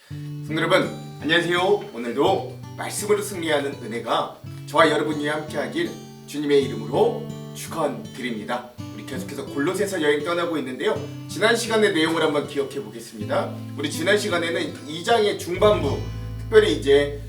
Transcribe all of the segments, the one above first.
성도 여러분, 안녕하세요. 오늘도 말씀으로 승리하는 은혜가 저와 여러분이 함께하길 주님의 이름으로 축원드립니다. 우리 계속해서 골로새서 여행 떠나고 있는데요. 지난 시간의 내용을 한번 기억해 보겠습니다. 우리 지난 시간에는 2장의 중반부, 특별히 이제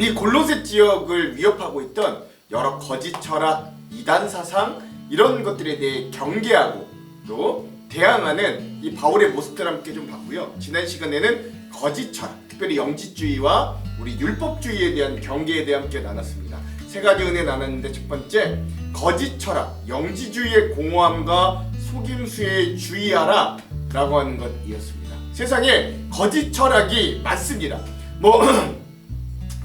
이 골로새 지역을 위협하고 있던 여러 거짓 철학, 이단 사상 이런 것들에 대해 경계하고 또 대항하는 이 바울의 모습들 함께 좀 봤고요. 지난 시간에는 거짓 철학, 특별히 영지주의와 우리 율법주의에 대한 경계에 대해 함께 나눴습니다. 세 가지 은혜 나눴는데, 첫 번째, 거짓 철학, 영지주의의 공허함과 속임수에 주의하라 라고 하는 것이었습니다. 세상에 거짓 철학이 많습니다.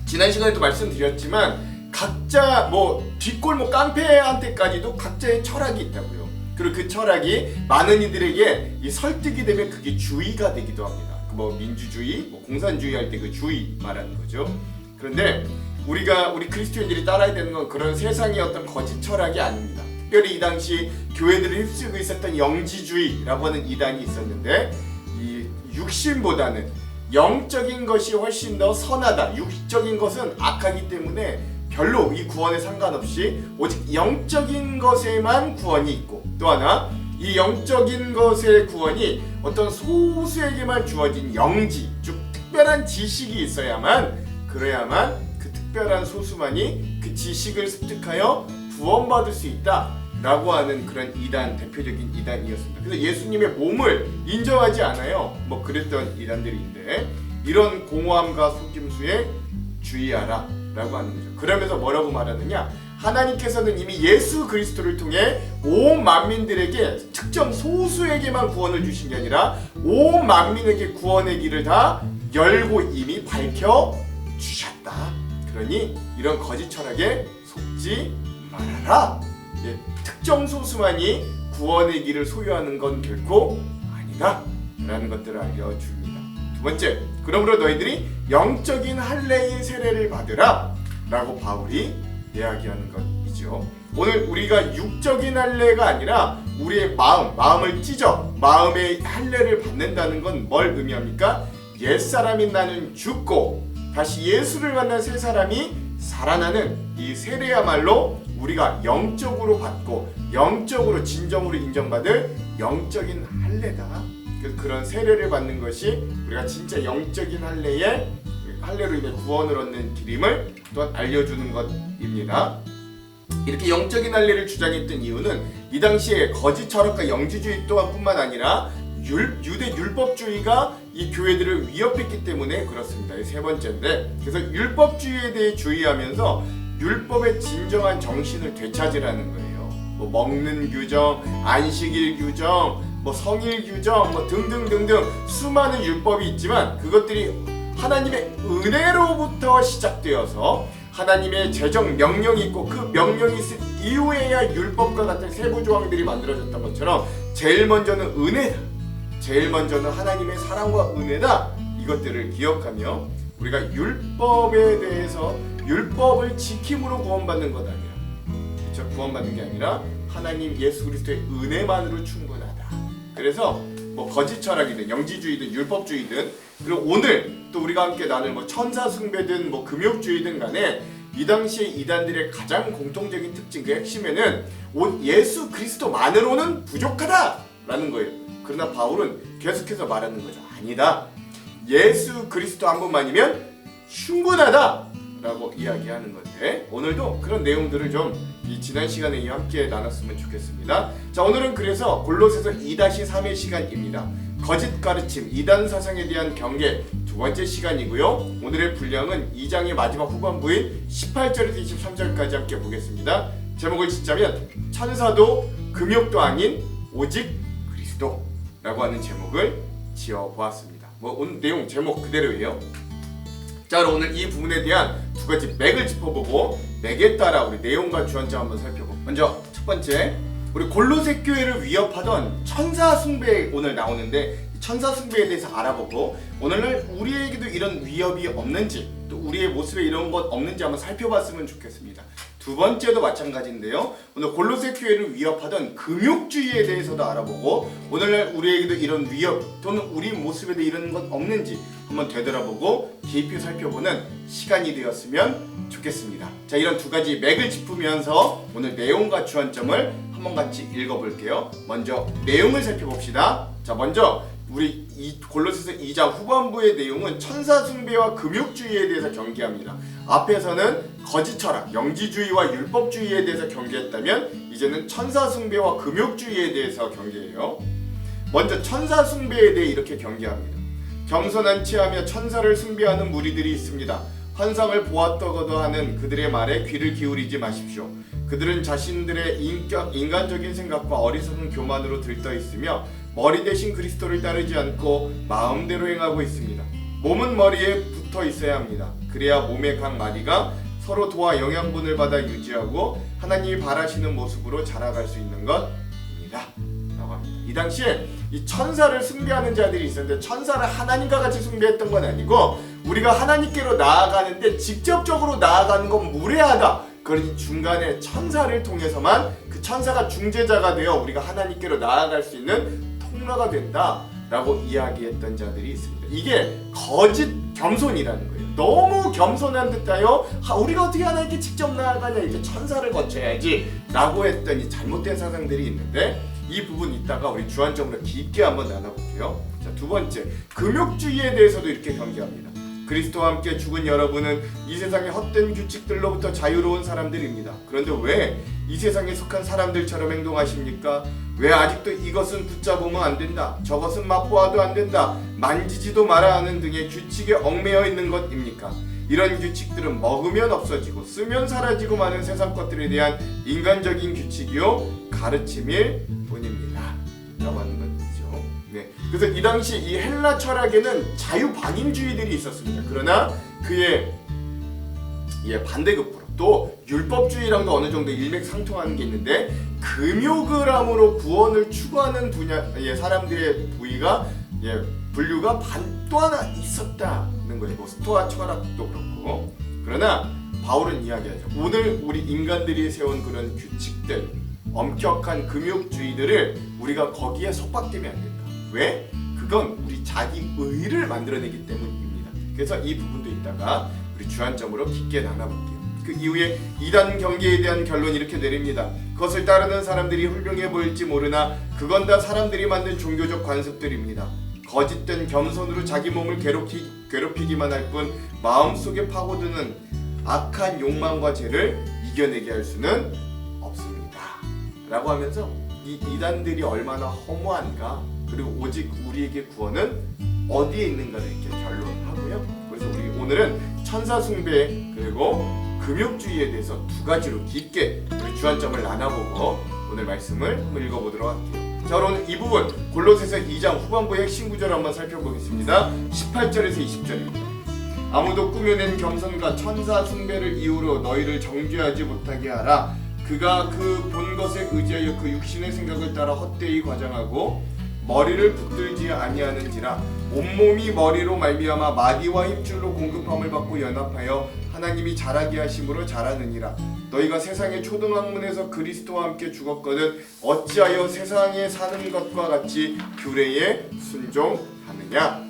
지난 시간에도 말씀드렸지만 각자 뒷골목 깡패한테까지도 각자의 철학이 있다고요. 그리고 그 철학이 많은 이들에게 이 설득이 되면 그게 주의가 되기도 합니다. 민주주의, 공산주의 할 때 그 주의 말하는 거죠. 그런데 우리 그리스도인들이 따라야 되는 건 그런 세상의 어떤 거짓 철학이 아닙니다. 특별히 이 당시 교회들을 휩쓸고 있었던 영지주의라고 하는 이단이 있었는데, 이 육신보다는 영적인 것이 훨씬 더 선하다. 육적인 것은 악하기 때문에 별로 이 구원에 상관없이 오직 영적인 것에만 구원이 있고, 또 하나 이 영적인 것의 구원이 어떤 소수에게만 주어진 영지, 즉 특별한 지식이 그래야만 그 특별한 소수만이 그 지식을 습득하여 구원받을 수 있다라고 하는 그런 이단, 대표적인 이단이었습니다. 그래서 예수님의 몸을 인정하지 않아요. 그랬던 이단들인데, 이런 공허함과 속임수에 주의하라 라고 하는 거죠. 그러면서 뭐라고 말하느냐? 하나님께서는 이미 예수 그리스도를 통해 온 만민들에게 특정 소수에게만 구원을 주신 게 아니라 온 만민에게 구원의 길을 다 열고 이미 밝혀주셨다. 그러니 이런 거짓 철학에 속지 말아라. 특정 소수만이 구원의 길을 소유하는 건 결코 아니다 라는 것들을 알려줍니다. 두 번째, 그러므로 너희들이 영적인 할례의 세례를 받으라 라고 바울이 이야기하는 것이죠. 오늘 우리가 육적인 할례가 아니라 우리의 마음을 찢어 마음의 할례를 받는다는 건 뭘 의미합니까? 옛사람인 나는 죽고 다시 예수를 만난 새 사람이 살아나는 이 세례야말로 우리가 영적으로 받고 영적으로 진정으로 인정받을 영적인 할례다. 그런 세례를 받는 것이 우리가 진짜 영적인 할례로 인해 구원을 얻는 길임을 또한 알려주는 것입니다. 이렇게 영적인 할례를 주장했던 이유는 이 당시에 거짓 철학과 영지주의 또한뿐만 아니라 유대 율법주의가 이 교회들을 위협했기 때문에 그렇습니다. 세 번째인데, 그래서 율법주의에 대해 주의하면서 율법의 진정한 정신을 되찾으라는 거예요. 먹는 규정, 안식일 규정, 성일 규정, 등등등등 수많은 율법이 있지만 그것들이 하나님의 은혜로부터 시작되어서 하나님의 제정 명령이 있고 그 명령이 있을 이후에야 율법과 같은 세부 조항들이 만들어졌던 것처럼 제일 먼저는 은혜다. 제일 먼저는 하나님의 사랑과 은혜다. 이것들을 기억하며 우리가 율법에 대해서 율법을 지킴으로 구원받는 것 아니라, 그렇죠? 구원받는 게 아니라 하나님 예수 그리스도의 은혜만으로 충분하다. 그래서 거짓 철학이든 영지주의든 율법주의든, 그리고 오늘 또 우리가 함께 나눌 천사 숭배든 금욕주의든 간에 이 당시의 이단들의 가장 공통적인 특징, 그 핵심에는 예수 그리스도만으로는 부족하다라는 거예요. 그러나 바울은 계속해서 말하는 거죠. 아니다. 예수 그리스도 한 분만이면 충분하다라고 이야기하는 건데, 오늘도 그런 내용들을 좀 이 지난 시간에 함께 나눴으면 좋겠습니다. 자, 오늘은 그래서 골로새서 2-3의 시간입니다. 거짓 가르침, 이단 사상에 대한 경계 두 번째 시간이고요. 오늘의 분량은 2장의 마지막 후반부인 18절에서 23절까지 함께 보겠습니다. 제목을 짓자면 천사도 금욕도 아닌 오직 그리스도라고 하는 제목을 지어보았습니다. 오늘 내용 제목 그대로예요. 자, 그럼 오늘 이 부분에 대한 두 가지 맥을 짚어보고 맥에 따라 우리 내용과 주안점 한번 살펴보고, 먼저 첫 번째, 우리 골로새 교회를 위협하던 천사 숭배 오늘 나오는데, 천사 숭배에 대해서 알아보고 오늘날 우리에게도 이런 위협이 없는지, 또 우리의 모습에 이런 것 없는지 한번 살펴봤으면 좋겠습니다. 두 번째도 마찬가지인데요. 오늘 골로새 교회를 위협하던 금욕주의에 대해서도 알아보고 오늘날 우리에게도 이런 위협 또는 우리 모습에도 이런 건 없는지 한번 되돌아보고 깊이 살펴보는 시간이 되었으면 좋겠습니다. 자, 이런 두 가지 맥을 짚으면서 오늘 내용과 주안점을 한번 같이 읽어볼게요. 먼저 내용을 살펴봅시다. 자, 먼저 우리 이 골로새서 2장 후반부의 내용은 천사 숭배와 금욕주의에 대해서 경계합니다. 앞에서는 거짓 철학, 영지주의와 율법주의에 대해서 경계했다면 이제는 천사 숭배와 금욕주의에 대해서 경계해요. 먼저 천사 숭배에 대해 이렇게 경계합니다. 겸손한 체하며 천사를 숭배하는 무리들이 있습니다. 환상을 보았다고도 하는 그들의 말에 귀를 기울이지 마십시오. 그들은 자신들의 인간적인 생각과 어리석은 교만으로 들떠 있으며 머리 대신 그리스도를 따르지 않고 마음대로 행하고 있습니다. 몸은 머리에 붙어 있어야 합니다. 그래야 몸의 각 마디가 서로 도와 영양분을 받아 유지하고 하나님이 바라시는 모습으로 자라갈 수 있는 것입니다. 라고 합니다. 이 당시에 이 천사를 숭배하는 자들이 있었는데 천사를 하나님과 같이 숭배했던 건 아니고 우리가 하나님께로 나아가는데 직접적으로 나아가는 건 무례하다. 그러니 중간에 천사를 통해서만 그 천사가 중재자가 되어 우리가 하나님께로 나아갈 수 있는 통로가 된다라고 이야기했던 자들이 있습니다. 이게 거짓 겸손이라는 거예요. 너무 겸손한 듯하여 우리가 어떻게 하나님께 직접 나아가냐, 이제 천사를 거쳐야지 라고 했던 이 잘못된 사상들이 있는데 이 부분 이따가 우리 주안점으로 깊게 한번 나눠볼게요. 자, 두 번째, 금욕주의에 대해서도 이렇게 경계합니다. 그리스도와 함께 죽은 여러분은 이 세상의 헛된 규칙들로부터 자유로운 사람들입니다. 그런데 왜 이 세상에 속한 사람들처럼 행동하십니까? 왜 아직도 이것은 붙잡으면 안 된다, 저것은 맛보아도 안 된다, 만지지도 말아야 하는 등의 규칙에 얽매여 있는 것입니까? 이런 규칙들은 먹으면 없어지고 쓰면 사라지고 마는 세상 것들에 대한 인간적인 규칙이요 가르침일 뿐입니다. 라고 하는 것이죠. 네. 그래서 이 당시 이 헬라 철학에는 자유방임주의들이 있었습니다. 그러나 그의 반대급부로 또 율법주의랑도 어느 정도 일맥상통하는 게 있는데 금욕을 함으로 구원을 추구하는 분야의 사람들의 분류가 또 하나 있었다는 거예요. 뭐 스토아 철학도 그렇고. 그러나 바울은 이야기하죠. 오늘 우리 인간들이 세운 그런 규칙들, 엄격한 금욕주의들을 우리가 거기에 속박되면 안 된다. 왜? 그건 우리 자기 의를 만들어내기 때문입니다. 그래서 이 부분도 이따가 우리 주안점으로 깊게 나눠볼게요. 그 이후에 이단 경계에 대한 결론이 이렇게 내립니다. 그것을 따르는 사람들이 훌륭해 보일지 모르나 그건 다 사람들이 만든 종교적 관습들입니다. 거짓된 겸손으로 자기 몸을 괴롭히기만 할 뿐 마음속에 파고드는 악한 욕망과 죄를 이겨내게 할 수는 없습니다. 라고 하면서 이 이단들이 얼마나 허무한가, 그리고 오직 우리에게 구원은 어디에 있는가를 이렇게 결론하고요. 그래서 우리 오늘은 천사 숭배 그리고 금욕주의에 대해서 두 가지로 깊게 우리 주안점을 나눠보고 오늘 말씀을 한번 읽어보도록 할게요. 자, 오늘 이 부분 골로새서 2장 후반부의 핵심 구절을 한번 살펴보겠습니다. 18절에서 20절입니다. 아무도 꾸며낸 겸손과 천사 숭배를 이유로 너희를 정죄하지 못하게 하라. 그가 그 본 것에 의지하여 그 육신의 생각을 따라 헛되이 과장하고 머리를 붙들지 아니하는지라. 온몸이 머리로 말미암아 마디와 힘줄로 공급함을 받고 연합하여 하나님이 자라게 하심으로 자라느니라. 너희가 세상의 초등학문에서 그리스도와 함께 죽었거든 어찌하여 세상에 사는 것과 같이 규례에 순종하느냐.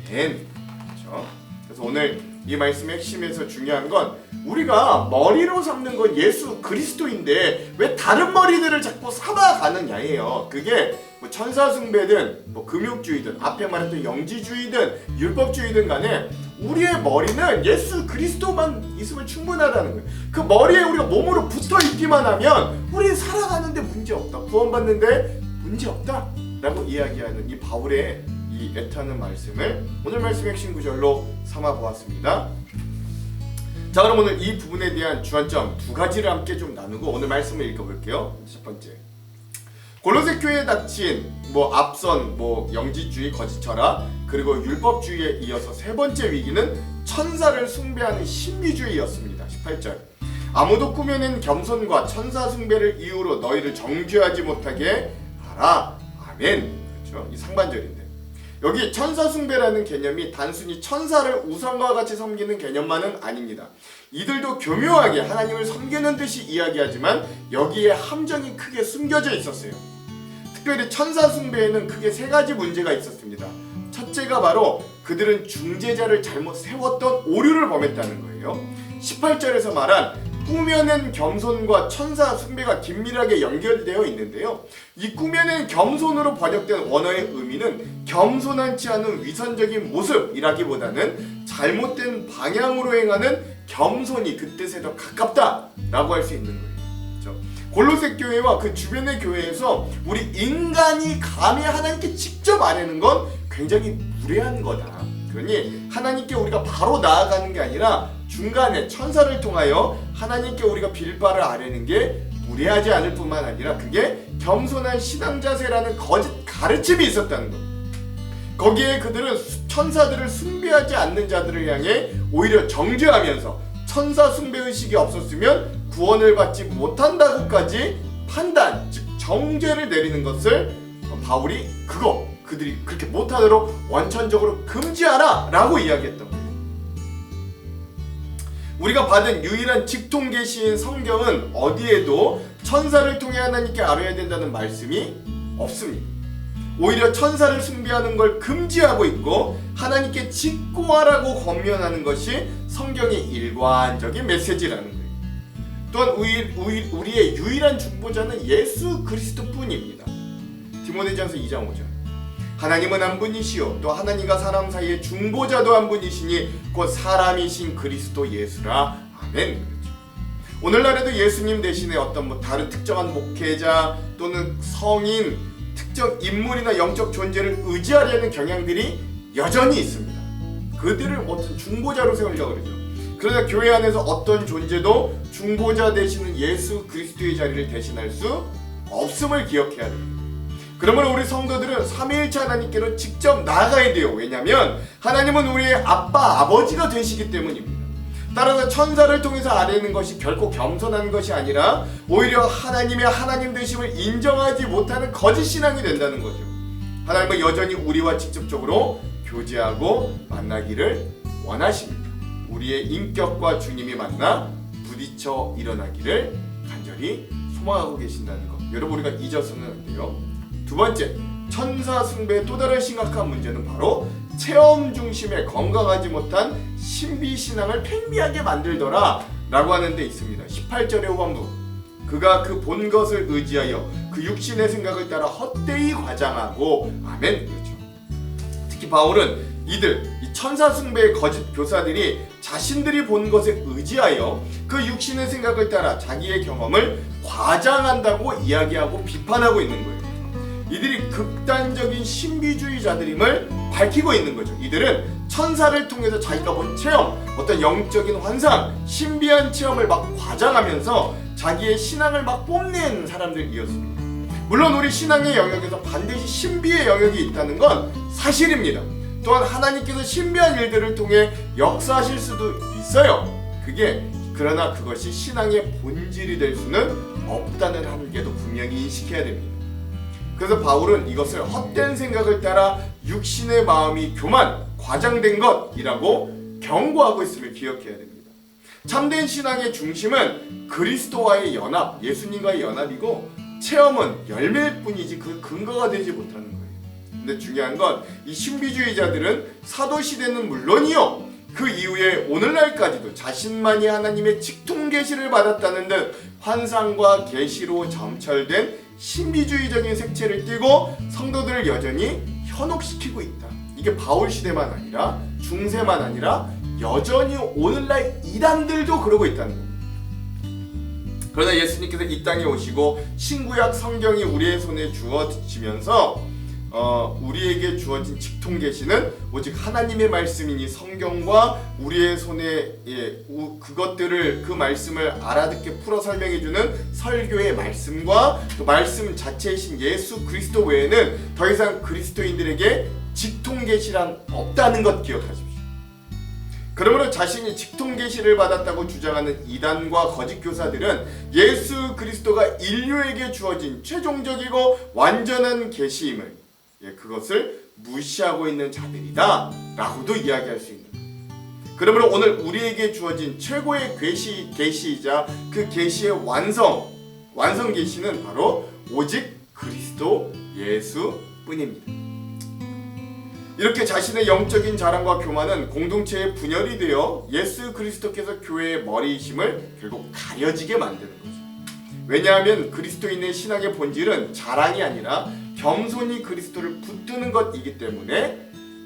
아멘. 그렇죠? 그래서 오늘 이 말씀의 핵심에서 중요한 건 우리가 머리로 삼는 건 예수 그리스도인데 왜 다른 머리들을 자꾸 삼아가느냐예요. 그게 뭐 천사 숭배든 뭐 금욕주의든 앞에 말했던 영지주의든 율법주의든 간에 우리의 머리는 예수 그리스도만 있으면 충분하다는 거예요. 그 머리에 우리가 몸으로 붙어 있기만 하면 우리 살아가는데 문제 없다, 구원받는데 문제 없다 라고 이야기하는 이 바울의 이 애타는 말씀을 오늘 말씀의 핵심 구절로 삼아 보았습니다. 자, 그럼 오늘 이 부분에 대한 주안점 두 가지를 함께 좀 나누고 오늘 말씀을 읽어볼게요. 첫 번째, 골로새 교회에 닥친 앞선 영지주의, 거짓 철학 그리고 율법주의에 이어서 세 번째 위기는 천사를 숭배하는 신비주의였습니다. 18절, 아무도 꾸며낸 겸손과 천사 숭배를 이유로 너희를 정죄하지 못하게 하라. 아멘. 그렇죠? 이 상반절인데 여기 천사 숭배라는 개념이 단순히 천사를 우상과 같이 섬기는 개념만은 아닙니다. 이들도 교묘하게 하나님을 섬기는 듯이 이야기하지만 여기에 함정이 크게 숨겨져 있었어요. 특별히 천사 숭배에는 크게 세 가지 문제가 있었습니다. 첫째가 바로 그들은 중재자를 잘못 세웠던 오류를 범했다는 거예요. 18절에서 말한 꾸며낸 겸손과 천사 숭배가 긴밀하게 연결되어 있는데요. 이 꾸며낸 겸손으로 번역된 원어의 의미는 겸손하지 않은 위선적인 모습이라기보다는 잘못된 방향으로 행하는 겸손이 그 뜻에 더 가깝다라고 할 수 있는 거예요. 그렇죠? 골로새 교회와 그 주변의 교회에서 우리 인간이 감히 하나님께 직접 아뢰는 건 굉장히 무례한 거다. 그러니 하나님께 우리가 바로 나아가는 게 아니라 중간에 천사를 통하여 하나님께 우리가 빌바를 아뢰는 게 무례하지 않을 뿐만 아니라 그게 겸손한 신앙 자세라는 거짓 가르침이 있었다는 겁니다. 거기에 그들은 천사들을 숭배하지 않는 자들을 향해 오히려 정죄하면서 천사 숭배의식이 없었으면 구원을 받지 못한다고까지 판단, 즉 정죄를 내리는 것을 바울이 그들이 그렇게 못하도록 원천적으로 금지하라 라고 이야기했던 거예요. 우리가 받은 유일한 직통 계시인 성경은 어디에도 천사를 통해 하나님께 아뢰야 된다는 말씀이 없습니다. 오히려 천사를 숭배하는 걸 금지하고 있고 하나님께 직고하라고 권면하는 것이 성경의 일관적인 메시지라는 거예요. 또한 우리의 유일한 중보자는 예수 그리스도뿐입니다. 디모데전서 2장 5절. 하나님은 한 분이시요 또 하나님과 사람 사이의 중보자도 한 분이시니 곧 사람이신 그리스도 예수라. 아멘. 그렇죠. 오늘날에도 예수님 대신에 어떤 다른 특정한 목회자 또는 성인, 특정 인물이나 영적 존재를 의지하려는 경향들이 여전히 있습니다. 그들을 어떤 중보자로 세우려고 그러죠. 그러나 교회 안에서 어떤 존재도 중보자 되시는 예수 그리스도의 자리를 대신할 수 없음을 기억해야 됩니다. 그러므로 우리 성도들은 삼위일체 하나님께로 직접 나아가야 돼요. 왜냐하면 하나님은 우리의 아빠, 아버지가 되시기 때문입니다. 따라서 천사를 통해서 아뢰는 것이 결코 겸손한 것이 아니라 오히려 하나님의 하나님 되심을 인정하지 못하는 거짓 신앙이 된다는 거죠. 하나님은 여전히 우리와 직접적으로 교제하고 만나기를 원하십니다. 우리의 인격과 주님이 만나 부딪혀 일어나기를 간절히 소망하고 계신다는 것. 여러분, 우리가 잊어서는 안 돼요. 두 번째, 천사 숭배의 또 다른 심각한 문제는 바로 체험 중심의 건강하지 못한 신비 신앙을 팽비하게 만들더라 라고 하는 데 있습니다. 18절의 후반부, 그가 그 본 것을 의지하여 그 육신의 생각을 따라 헛되이 과장하고. 아멘. 그렇죠. 특히 바울은 이 천사 숭배의 거짓 교사들이 자신들이 본 것에 의지하여 그 육신의 생각을 따라 자기의 경험을 과장한다고 이야기하고 비판하고 있는 거예요. 이들이 극단적인 신비주의자들임을 밝히고 있는 거죠. 이들은 천사를 통해서 자기가 본 체험, 어떤 영적인 환상, 신비한 체험을 막 과장하면서 자기의 신앙을 막 뽐낸 사람들이었습니다. 물론 우리 신앙의 영역에서 반드시 신비의 영역이 있다는 건 사실입니다. 또한 하나님께서 신비한 일들을 통해 역사하실 수도 있어요. 그러나 그것이 신앙의 본질이 될 수는 없다는 한계도 분명히 인식해야 됩니다. 그래서 바울은 이것을 헛된 생각을 따라 육신의 마음이 교만, 과장된 것이라고 경고하고 있음을 기억해야 됩니다. 참된 신앙의 중심은 그리스도와의 연합, 예수님과의 연합이고 체험은 열매일 뿐이지 그 근거가 되지 못하는 거예요. 근데 중요한 건 이 신비주의자들은 사도시대는 물론이요, 그 이후에 오늘날까지도 자신만이 하나님의 직통 계시를 받았다는 듯 환상과 계시로 점철된 신비주의적인 색채를 띠고 성도들을 여전히 현혹시키고 있다. 이게 바울 시대만 아니라 중세만 아니라 여전히 오늘날 이단들도 그러고 있다는 겁니다. 그러나 예수님께서 이 땅에 오시고 신구약 성경이 우리의 손에 주어지면서 우리에게 주어진 직통 계시는 오직 하나님의 말씀이니 성경과 우리의 손에 그것들을 그 말씀을 알아듣게 풀어 설명해주는 설교의 말씀과 또 말씀 자체이신 예수 그리스도 외에는 더 이상 그리스도인들에게 직통 계시란 없다는 것 기억하십시오. 그러므로 자신이 직통 계시를 받았다고 주장하는 이단과 거짓 교사들은 예수 그리스도가 인류에게 주어진 최종적이고 완전한 계시임을 그것을 무시하고 있는 자들이다 라고도 이야기할 수 있는 거예요. 그러므로 오늘 우리에게 주어진 최고의 계시이자 그 계시의 완성 계시는 바로 오직 그리스도 예수뿐입니다. 이렇게 자신의 영적인 자랑과 교만은 공동체의 분열이 되어 예수 그리스도께서 교회의 머리이심을 결국 가려지게 만드는 거죠. 왜냐하면 그리스도인의 신앙의 본질은 자랑이 아니라 겸손히 그리스도를 붙드는 것이기 때문에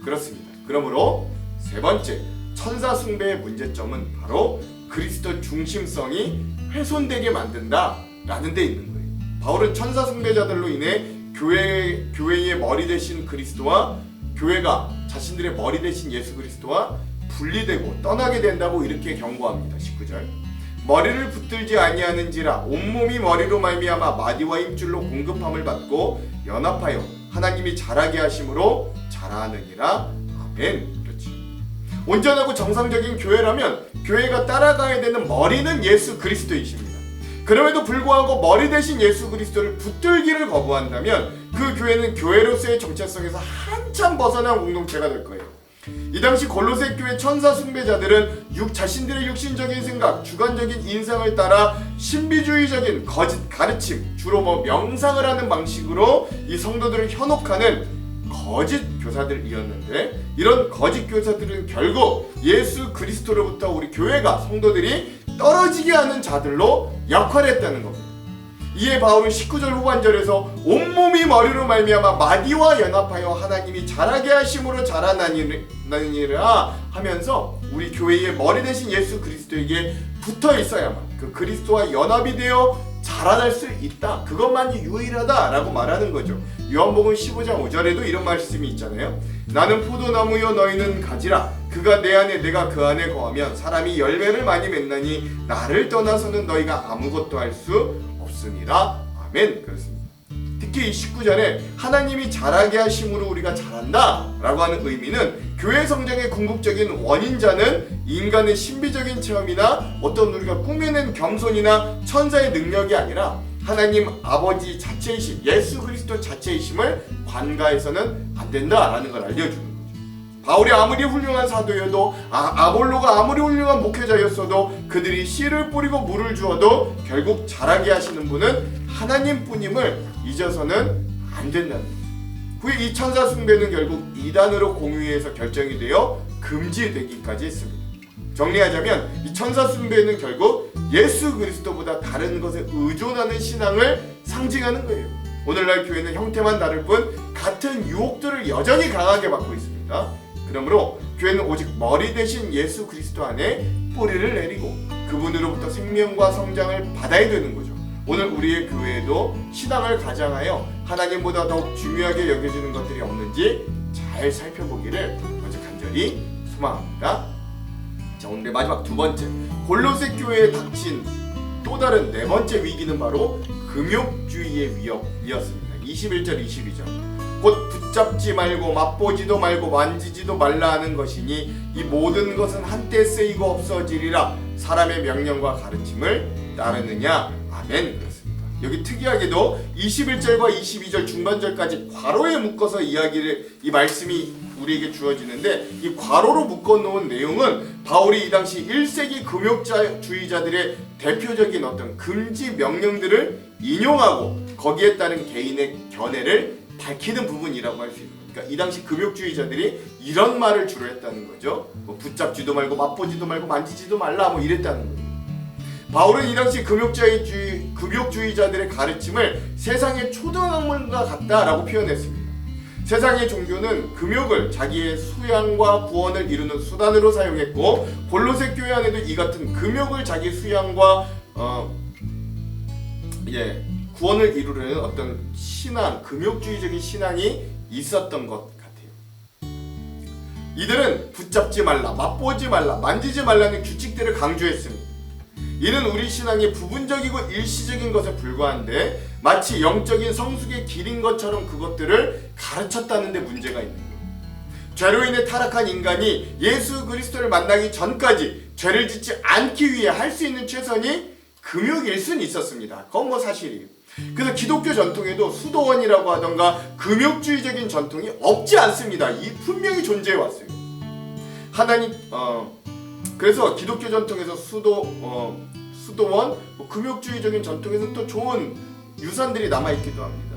그렇습니다. 그러므로 세 번째, 천사 숭배의 문제점은 바로 그리스도 중심성이 훼손되게 만든다라는 데 있는 거예요. 바울은 천사 숭배자들로 인해 교회의 머리 되신 그리스도와 교회가 자신들의 머리 되신 예수 그리스도와 분리되고 떠나게 된다고 이렇게 경고합니다. 19절. 머리를 붙들지 아니하는지라 온몸이 머리로 말미암아 마디와 힘줄로 공급함을 받고 연합하여 하나님이 자라게 하심으로 자라느니라. 아멘. 그렇지. 온전하고 정상적인 교회라면 교회가 따라가야 되는 머리는 예수 그리스도이십니다. 그럼에도 불구하고 머리 대신 예수 그리스도를 붙들기를 거부한다면 그 교회는 교회로서의 정체성에서 한참 벗어난 공동체가 될 거예요. 이 당시 골로새 교회 천사 숭배자들은 자신들의 육신적인 생각, 주관적인 인상을 따라 신비주의적인 거짓 가르침, 주로 명상을 하는 방식으로 이 성도들을 현혹하는 거짓 교사들이었는데, 이런 거짓 교사들은 결국 예수 그리스도로부터 우리 교회가 성도들이 떨어지게 하는 자들로 역할했다는 겁니다. 이에 바울은 19절 후반절에서 온몸이 머리로 말미암아 마디와 연합하여 하나님이 자라게 하심으로 자라나니라 하면서 우리 교회의 머리 대신 예수 그리스도에게 붙어 있어야만 그 그리스도와 연합이 되어 자라날 수 있다. 그것만이 유일하다라고 말하는 거죠. 요한복음 15장 5절에도 이런 말씀이 있잖아요. 나는 포도나무여 너희는 가지라. 그가 내 안에 내가 그 안에 거하면 사람이 열매를 많이 맺나니 나를 떠나서는 너희가 아무것도 할 수 없으니라. 아멘. 그렇습니다. 특히 이 19절에 하나님이 자라게 하심으로 우리가 자란다 라고 하는 의미는 교회 성장의 궁극적인 원인자는 인간의 신비적인 체험이나 어떤 우리가 꾸며낸 겸손이나 천사의 능력이 아니라 하나님 아버지 자체이심, 예수 그리스도 자체이심을 관가해서는 안 된다라는 걸 알려주는 거죠. 바울이 아무리 훌륭한 사도여도 아볼로가 아무리 훌륭한 목회자였어도 그들이 씨를 뿌리고 물을 주어도 결국 자라게 하시는 분은 하나님뿐임을 잊어서는 안 된다는 거죠. 후에 이 천사 숭배는 결국 이단으로 공의회에서 결정이 되어 금지되기까지 했습니다. 정리하자면 이 천사 숭배는 결국 예수 그리스도보다 다른 것에 의존하는 신앙을 상징하는 거예요. 오늘날 교회는 형태만 다를 뿐 같은 유혹들을 여전히 강하게 받고 있습니다. 그러므로 교회는 오직 머리 대신 예수 그리스도 안에 뿌리를 내리고 그분으로부터 생명과 성장을 받아야 되는 거죠. 오늘 우리의 교회에도 신앙을 가장하여 하나님보다 더욱 중요하게 여겨지는 것들이 없는지 잘 살펴보기를 먼저 간절히 소망합니다. 자, 오늘의 마지막 두 번째, 골로새 교회에 닥친 또 다른 네 번째 위기는 바로 금욕주의의 위협이었습니다. 21절 22절. 곧 붙잡지 말고 맛보지도 말고 만지지도 말라 하는 것이니 이 모든 것은 한때 쓰이고 없어지리라. 사람의 명령과 가르침을 따르느냐. 아멘. 그렇습니다. 여기 특이하게도 21절과 22절 중반절까지 괄호에 묶어서 이 말씀이 우리에게 주어지는데, 이 괄호로 묶어놓은 내용은 바울이 이 당시 1세기 금욕주의자들의 대표적인 어떤 금지 명령들을 인용하고 거기에 따른 개인의 견해를 밝히는 부분이라고 할 수 있는 거예요. 그러니까 이 당시 금욕주의자들이 이런 말을 주로 했다는 거죠. 붙잡지도 말고 맛보지도 말고 만지지도 말라 이랬다는 거예요. 바울은 이 당시 금욕주의자들의 가르침을 세상의 초등학문과 같다라고 표현했습니다. 세상의 종교는 금욕을 자기의 수양과 구원을 이루는 수단으로 사용했고, 골로새 교회 안에도 이 같은 금욕을 자기 수양과 구원을 이루려는 어떤 신앙, 금욕주의적인 신앙이 있었던 것 같아요. 이들은 붙잡지 말라, 맛보지 말라, 만지지 말라는 규칙들을 강조했습니다. 이는 우리 신앙이 부분적이고 일시적인 것에 불과한데 마치 영적인 성숙의 길인 것처럼 그것들을 가르쳤다는 데 문제가 있는 거예요. 죄로 인해 타락한 인간이 예수 그리스도를 만나기 전까지 죄를 짓지 않기 위해 할 수 있는 최선이 금욕일 수는 있었습니다. 그건 사실이에요. 그래서 기독교 전통에도 수도원이라고 하던가 금욕주의적인 전통이 없지 않습니다. 이 분명히 존재해 왔어요. 하나님 그래서 기독교 전통에서 수도원, 금욕주의적인 전통에서 또 좋은 유산들이 남아있기도 합니다.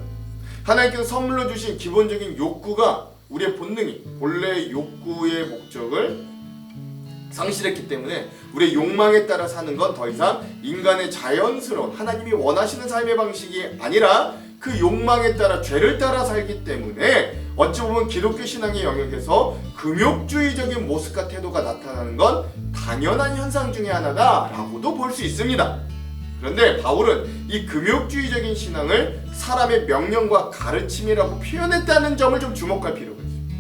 하나님께서 선물로 주신 기본적인 욕구가 우리의 본능이 본래 욕구의 목적을 상실했기 때문에 우리의 욕망에 따라 사는 건 더 이상 인간의 자연스러운 하나님이 원하시는 삶의 방식이 아니라 그 욕망에 따라 죄를 따라 살기 때문에 어찌 보면 기독교 신앙의 영역에서 금욕주의적인 모습과 태도가 나타나는 건 당연한 현상 중에 하나다라고도 볼 수 있습니다. 그런데 바울은 이 금욕주의적인 신앙을 사람의 명령과 가르침이라고 표현했다는 점을 좀 주목할 필요가 있습니다.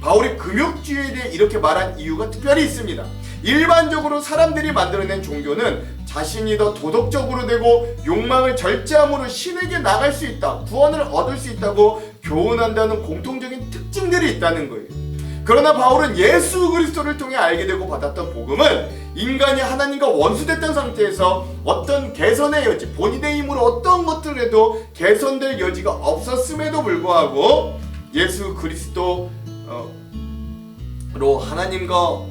바울이 금욕주의에 대해 이렇게 말한 이유가 특별히 있습니다. 일반적으로 사람들이 만들어낸 종교는 자신이 더 도덕적으로 되고 욕망을 절제함으로 신에게 나갈 수 있다, 구원을 얻을 수 있다고 교훈한다는 공통적인 특징들이 있다는 거예요. 그러나 바울은 예수 그리스도를 통해 알게 되고 받았던 복음은 인간이 하나님과 원수됐던 상태에서 어떤 개선의 여지, 본인의 힘으로 어떤 것들을 해도 개선될 여지가 없었음에도 불구하고 예수 그리스도로 하나님께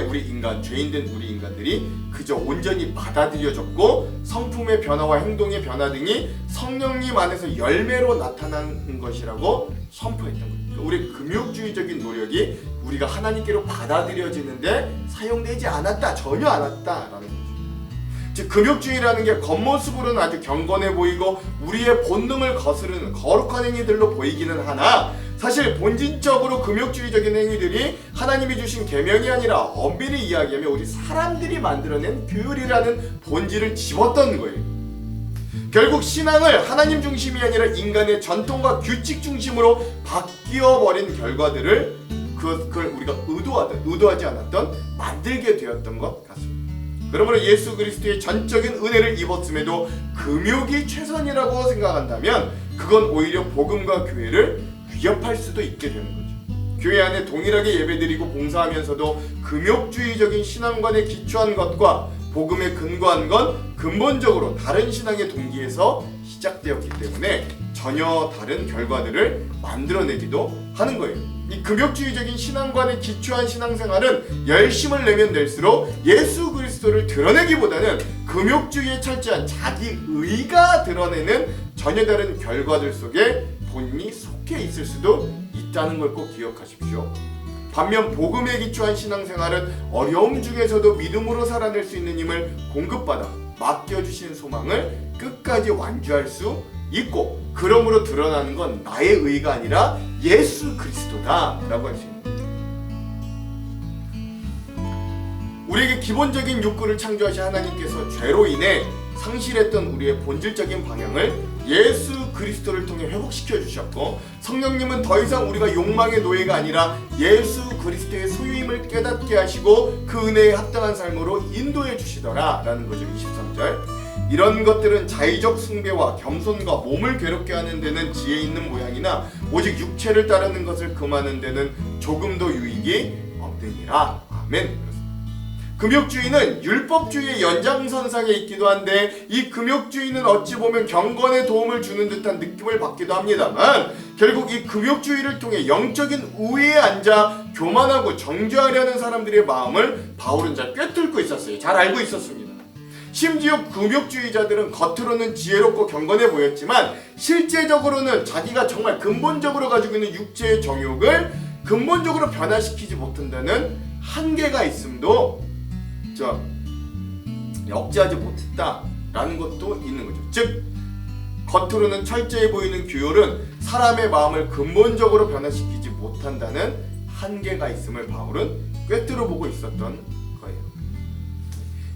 우리 인간, 죄인된 우리 인간들이 그저 온전히 받아들여졌고 성품의 변화와 행동의 변화 등이 성령님 안에서 열매로 나타나는 것이라고 선포했던 거예요. 우리 금욕주의적인 노력이 우리가 하나님께로 받아들여지는데 사용되지 않았다, 전혀 않았다라는 거죠. 즉 금욕주의라는 게 겉모습으로는 아주 경건해 보이고 우리의 본능을 거스르는 거룩한 행위들로 보이기는 하나 사실 본질적으로 금욕주의적인 행위들이 하나님이 주신 계명이 아니라 엄밀히 이야기하면 우리 사람들이 만들어낸 규율이라는 본질을 집었던 거예요. 결국 신앙을 하나님 중심이 아니라 인간의 전통과 규칙 중심으로 바뀌어버린 결과들을 그걸 우리가 의도하지 않았던 만들게 되었던 것 같습니다. 그러므로 예수 그리스도의 전적인 은혜를 입었음에도 금욕이 최선이라고 생각한다면 그건 오히려 복음과 교회를 위협할 수도 있게 되는 거죠. 교회 안에 동일하게 예배드리고 봉사하면서도 금욕주의적인 신앙관에 기초한 것과 복음에 근거한 건 근본적으로 다른 신앙의 동기에서 시작되었기 때문에 전혀 다른 결과들을 만들어내기도 하는 거예요. 이 금욕주의적인 신앙관에 기초한 신앙생활은 열심을 내면 낼수록 예수 그리스도를 드러내기보다는 금욕주의에 철저한 자기의가 드러내는 전혀 다른 결과들 속에 본인이 속해 있을 수도 있다는 걸 꼭 기억하십시오. 반면 복음에 기초한 신앙생활은 어려움 중에서도 믿음으로 살아낼 수 있는 힘을 공급받아 맡겨주신 소망을 끝까지 완주할 수 있고 그러므로 드러나는 건 나의 의가 아니라 예수 그리스도다 라고 할 수 있는 거예요. 우리에게 기본적인 욕구를 창조하신 하나님께서 죄로 인해 상실했던 우리의 본질적인 방향을 예수 그리스도를 통해 회복시켜 주셨고 성령님은 더 이상 우리가 욕망의 노예가 아니라 예수 그리스도의 소유임을 깨닫게 하시고 그 은혜에 합당한 삶으로 인도해 주시더라 라는 거죠. 23절. 이런 것들은 자의적 숭배와 겸손과 몸을 괴롭게 하는 데는 지혜 있는 모양이나 오직 육체를 따르는 것을 금하는 데는 조금도 유익이 없느니라. 아멘. 금욕주의는 율법주의의 연장선상에 있기도 한데 이 금욕주의는 어찌 보면 경건에 도움을 주는 듯한 느낌을 받기도 합니다만 결국 이 금욕주의를 통해 영적인 우위에 앉아 교만하고 정죄하려는 사람들의 마음을 바울은 잘 꿰뚫고 있었어요. 잘 알고 있었습니다. 심지어 금욕주의자들은 겉으로는 지혜롭고 경건해 보였지만 실제적으로는 자기가 정말 근본적으로 가지고 있는 육체의 정욕을 근본적으로 변화시키지 못한다는 한계가 있음도 억제하지 못했다라는 것도 있는 거죠. 즉 겉으로는 철저해 보이는 규율은 사람의 마음을 근본적으로 변화시키지 못한다는 한계가 있음을 바울은 꿰뚫어 보고 있었던 거예요.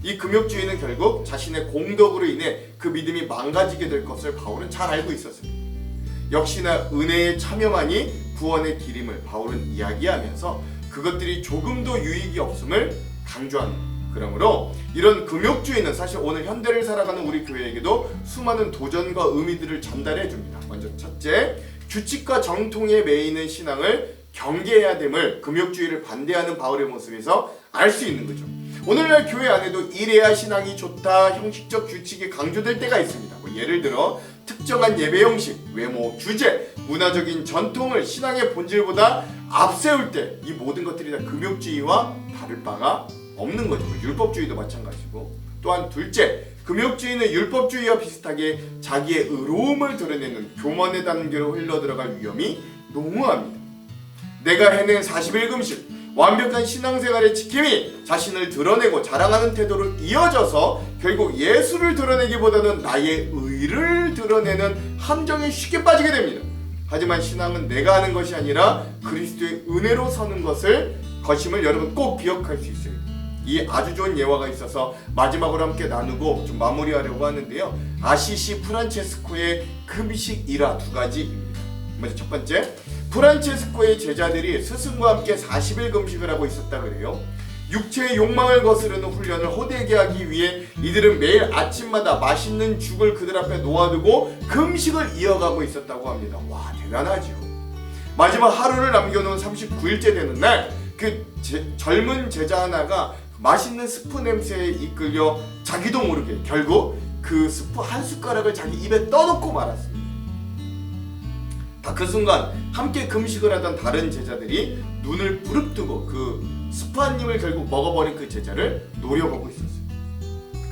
이 금욕주의는 결국 자신의 공덕으로 인해 그 믿음이 망가지게 될 것을 바울은 잘 알고 있었습니다. 역시나 은혜에 참여만이 구원의 길임을 바울은 이야기하면서 그것들이 조금도 유익이 없음을 강조합니다. 그러므로 이런 금욕주의는 사실 오늘 현대를 살아가는 우리 교회에게도 수많은 도전과 의미들을 전달해 줍니다. 먼저 첫째, 규칙과 정통에 매이는 신앙을 경계해야 됨을 금욕주의를 반대하는 바울의 모습에서 알 수 있는 거죠. 오늘날 교회 안에도 이래야 신앙이 좋다, 형식적 규칙이 강조될 때가 있습니다. 예를 들어 특정한 예배 형식, 외모, 주제, 문화적인 전통을 신앙의 본질보다 앞세울 때 이 모든 것들이 다 금욕주의와 다를 바가 없는 거죠. 율법주의도 마찬가지고. 또한 둘째, 금욕주의는 율법주의와 비슷하게 자기의 의로움을 드러내는 교만의 단계로 흘러들어갈 위험이 농후합니다. 내가 해낸 40일 금식, 완벽한 신앙생활의 지킴이 자신을 드러내고 자랑하는 태도로 이어져서 결국 예수를 드러내기보다는 나의 의를 드러내는 함정에 쉽게 빠지게 됩니다. 하지만 신앙은 내가 하는 것이 아니라 그리스도의 은혜로 서는 것임을 여러분 꼭 기억할 수 있어요. 이 아주 좋은 예화가 있어서 마지막으로 함께 나누고 좀 마무리하려고 하는데요. 아시시 프란체스코의 금식 일화 두 가지입니다. 먼저 첫 번째, 프란체스코의 제자들이 스승과 함께 40일 금식을 하고 있었다 그래요. 육체의 욕망을 거스르는 훈련을 호되게 하기 위해 이들은 매일 아침마다 맛있는 죽을 그들 앞에 놓아두고 금식을 이어가고 있었다고 합니다. 와, 대단하죠. 마지막 하루를 남겨놓은 39일째 되는 날, 젊은 제자 하나가 맛있는 스프 냄새에 이끌려 자기도 모르게 결국 그 스프 한 숟가락을 자기 입에 떠놓고 말았습니다. 그 순간 함께 금식을 하던 다른 제자들이 눈을 부릅뜨고 그 스프 한 입을 결국 먹어버린 그 제자를 노려보고 있었어요.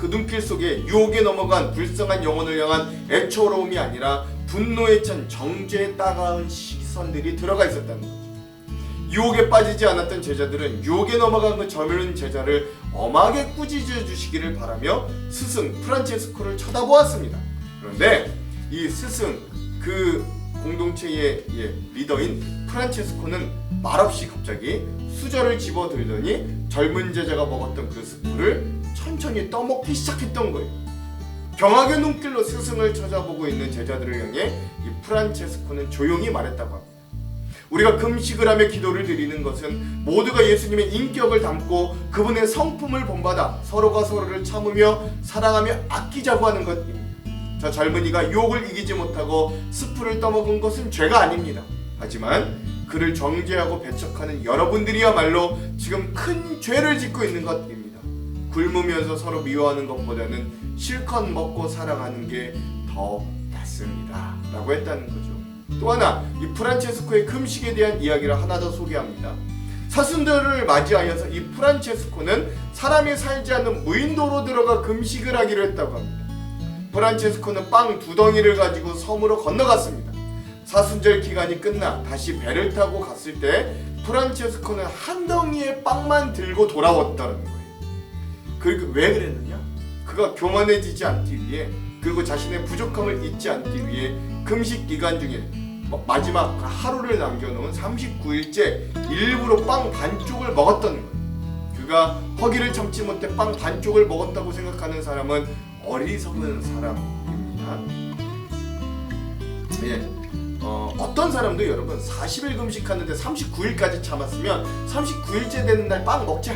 그 눈길 속에 유혹에 넘어간 불쌍한 영혼을 향한 애처로움이 아니라 분노에 찬 정죄에 따가운 시선들이 들어가 있었다는 거죠. 유혹에 빠지지 않았던 제자들은 유혹에 넘어간 그 젊은 제자를 엄하게 꾸짖어 주시기를 바라며 스승 프란체스코를 쳐다보았습니다. 그런데 이 스승, 그 공동체의 리더인 프란체스코는 말없이 갑자기 수저를 집어들더니 젊은 제자가 먹었던 그 스프를 천천히 떠먹기 시작했던 거예요. 경악의 눈길로 스승을 쳐다보고 있는 제자들을 향해 이 프란체스코는 조용히 말했다고 합니다. 우리가 금식을 하며 기도를 드리는 것은 모두가 예수님의 인격을 담고 그분의 성품을 본받아 서로가 서로를 참으며 사랑하며 아끼자고 하는 것입니다. 저 젊은이가 유혹을 이기지 못하고 스프를 떠먹은 것은 죄가 아닙니다. 하지만 그를 정죄하고 배척하는 여러분들이야말로 지금 큰 죄를 짓고 있는 것입니다. 굶으면서 서로 미워하는 것보다는 실컷 먹고 사랑하는 게 더 낫습니다. 라고 했다는 거죠. 또 하나, 이 프란체스코의 금식에 대한 이야기를 하나 더 소개합니다. 사순절을 맞이하여서 이 프란체스코는 사람이 살지 않는 무인도로 들어가 금식을 하기로 했다고 합니다. 프란체스코는 빵 2덩이를 가지고 섬으로 건너갔습니다. 사순절 기간이 끝나 다시 배를 타고 갔을 때 프란체스코는 한 덩이의 빵만 들고 돌아왔다는 거예요. 그리고 왜 그랬느냐? 그가 교만해지지 않기 위해, 그리고 자신의 부족함을 잊지 않기 위해 금식 기간 중에 마지막 하루를 남겨놓은 39일째 일부러 빵 반쪽을 먹었던 거예요. 그가 허기를 참지 못해 빵 반쪽을 먹었다고 생각하는 사람은 어리석은 사람입니다. 어떤 사람도 여러분 40일 금식하는데 39일까지 참았으면 39일째 되는 날 빵 먹자,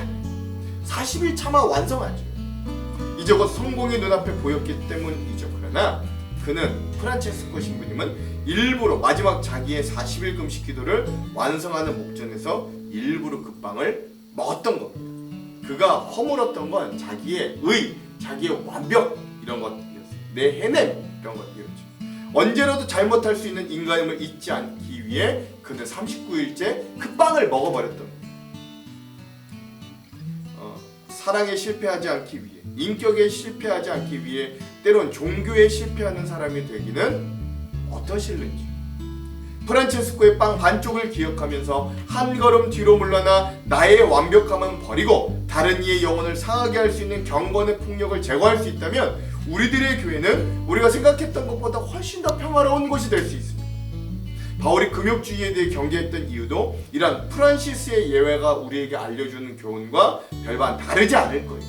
40일 참아 완성하죠. 이제 곧 성공이 눈앞에 보였기 때문이죠. 그러나 그는, 프란체스코 신부님은 일부러 마지막 자기의 40일 금식 기도를 완성하는 목전에서 일부러 그 빵을 먹었던 겁니다. 그가 허물었던 건 자기의 의, 자기의 완벽, 이런 것이었어요. 내 해냄, 이런 것이었죠. 언제라도 잘못할 수 있는 인간임을 잊지 않기 위해 그는 39일째 그 빵을 먹어버렸던 거예요. 사랑에 실패하지 않기 위해, 인격에 실패하지 않기 위해 때론 종교에 실패하는 사람이 되기는 어떠실는지. 프란체스코의 빵 반쪽을 기억하면서 한 걸음 뒤로 물러나 나의 완벽함은 버리고 다른 이의 영혼을 상하게 할 수 있는 경건의 폭력을 제거할 수 있다면 우리들의 교회는 우리가 생각했던 것보다 훨씬 더 평화로운 곳이 될 수 있습니다. 바울이 금욕주의에 대해 경계했던 이유도 이러한 프란시스의 예외가 우리에게 알려주는 교훈과 별반 다르지 않을 거예요.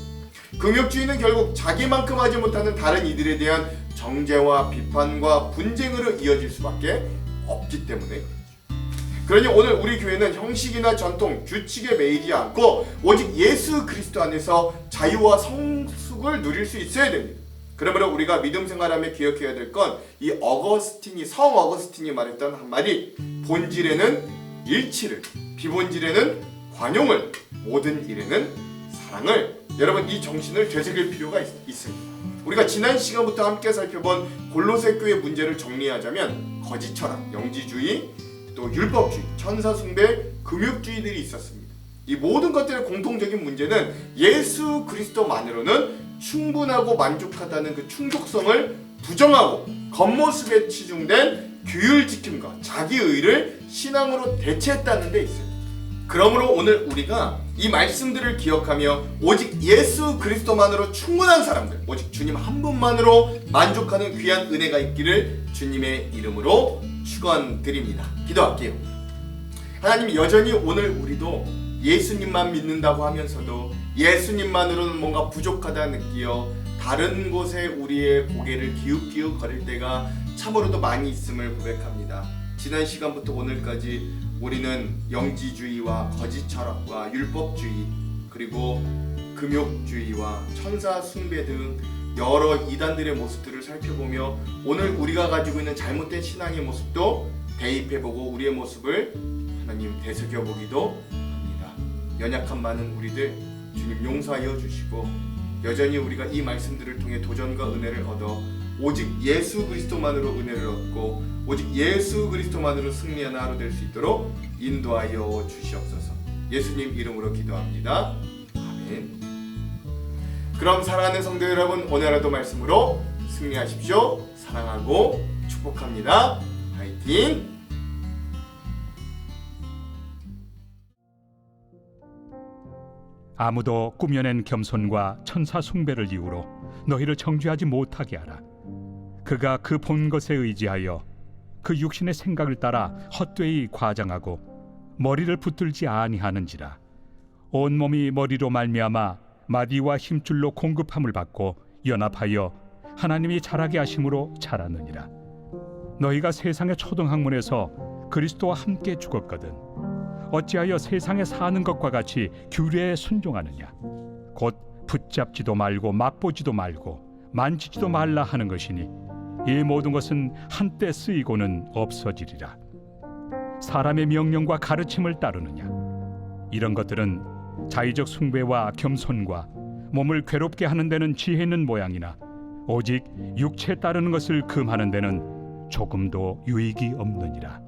금욕주의는 결국 자기만큼 하지 못하는 다른 이들에 대한 정죄와 비판과 분쟁으로 이어질 수밖에 없기 때문에 그렇죠. 그러니 오늘 우리 교회는 형식이나 전통, 규칙에 매이지 않고 오직 예수 그리스도 안에서 자유와 성숙을 누릴 수 있어야 됩니다. 그러므로 우리가 믿음 생활하며 기억해야 될 건 이 성 어거스틴이 말했던 한마디, 본질에는 일치를, 비본질에는 관용을, 모든 일에는 사랑을. 여러분, 이 정신을 되새길 필요가 있습니다. 우리가 지난 시간부터 함께 살펴본 골로새 교회 문제를 정리하자면 거짓 철학, 영지주의, 또 율법주의, 천사숭배, 금욕주의들이 있었습니다. 이 모든 것들의 공통적인 문제는 예수 그리스도만으로는 충분하고 만족하다는 그 충족성을 부정하고 겉모습에 치중된 규율지킴과 자기의를 신앙으로 대체했다는 데 있어요. 그러므로 오늘 우리가 이 말씀들을 기억하며 오직 예수 그리스도만으로 충분한 사람들, 오직 주님 한 분만으로 만족하는 귀한 은혜가 있기를 주님의 이름으로 축원드립니다. 기도할게요. 하나님, 여전히 오늘 우리도 예수님만 믿는다고 하면서도 예수님만으로는 뭔가 부족하다 느끼어 다른 곳에 우리의 고개를 기웃기웃 거릴 때가 참으로도 많이 있음을 고백합니다. 지난 시간부터 오늘까지 우리는 영지주의와 거짓 철학과 율법주의, 그리고 금욕주의와 천사 숭배 등 여러 이단들의 모습들을 살펴보며 오늘 우리가 가지고 있는 잘못된 신앙의 모습도 대입해보고 우리의 모습을 하나님 되새겨보기도 합니다. 연약한 많은 우리들 주님 용서하여 주시고 여전히 우리가 이 말씀들을 통해 도전과 은혜를 얻어 오직 예수 그리스도만으로 은혜를 얻고 오직 예수 그리스도만으로 승리하는 하루 될 수 있도록 인도하여 주시옵소서. 예수님 이름으로 기도합니다. 아멘. 그럼 사랑하는 성도 여러분, 오늘 하루도 말씀으로 승리하십시오. 사랑하고 축복합니다. 화이팅! 아무도 꾸며낸 겸손과 천사 숭배를 이유로 너희를 정죄하지 못하게 하라. 그가 그 본 것에 의지하여 그 육신의 생각을 따라 헛되이 과장하고 머리를 붙들지 아니하는지라. 온몸이 머리로 말미암아 마디와 힘줄로 공급함을 받고 연합하여 하나님이 자라게 하심으로 자라느니라. 너희가 세상의 초등학문에서 그리스도와 함께 죽었거든 어찌하여 세상에 사는 것과 같이 규례에 순종하느냐. 곧 붙잡지도 말고 맛보지도 말고 만지지도 말라 하는 것이니 이 모든 것은 한때 쓰이고는 없어지리라. 사람의 명령과 가르침을 따르느냐. 이런 것들은 자의적 숭배와 겸손과 몸을 괴롭게 하는 데는 지혜 있는 모양이나 오직 육체에 따르는 것을 금하는 데는 조금도 유익이 없느니라.